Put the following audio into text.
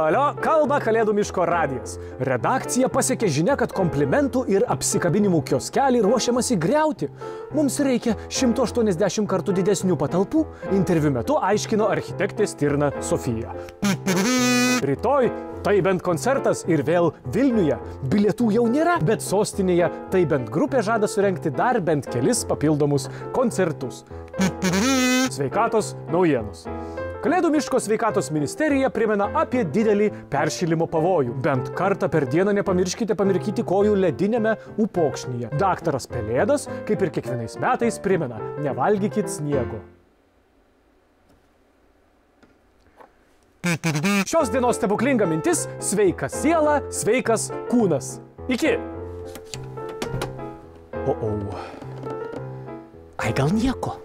Alio, kalba Kalėdų miško radijas. Redakcija pasiekė žinia, kad komplimentų ir apsikabinimų kioskelį ruošiamasi griauti. Mums reikia 180 kartų didesnių patalpų, interviu metu aiškino architektė Stirna Sofija. Rytoj tai bent koncertas ir vėl Vilniuje. Bilietų jau nėra, bet sostinėje tai bent grupė žada surengti dar bent kelis papildomus koncertus. Sveikatos naujienos. Kalėdų miško sveikatos ministerija primena apie didelį peršilimo pavojų. Bent kartą per dieną nepamirškite pamirkyti kojų ledinėme upokšnyje. Daktaras Pelėdas, kaip ir kiekvienais metais, primena, nevalgykit sniego. Šios dienos stebuklinga mintis – sveika siela, sveikas kūnas. Iki! Ai, gal nieko?